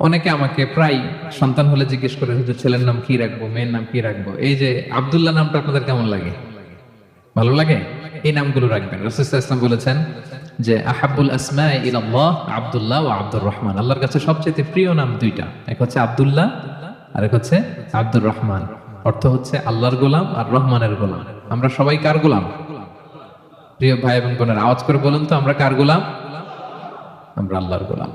অনেকে আমাকে প্রায় সন্তান হলে জিজ্ঞেস করে, হুজুর ছেলের নাম কি রাখবো, মেয়ের নাম কি রাখবো। এই যে আব্দুল্লাহ নামটা আপনাদের কেমন লাগে? ভালো লাগে? এই নামগুলো রাখবেন। রাসূল সাল্লাল্লাহু আলাইহি ওয়াসাল্লাম বলেছেন যে আহাব্বুল আসমাই ইলাল্লাহ আব্দুল্লাহ ওয়া আব্দুর রহমান। আল্লাহর কাছে সবচেয়ে প্রিয় নাম দুইটা, এক হচ্ছে আব্দুল্লাহ আর এক হচ্ছে আব্দুর রহমান। অর্থ হচ্ছে আল্লাহর গোলাম আর রহমানের গোলাম। আমরা সবাই কার গোলাম? প্রিয় ভাই এবং বোনেরা, আওয়াজ করে বলুন তো, আমরা কার গোলাম? আমরা আল্লাহর গোলাম।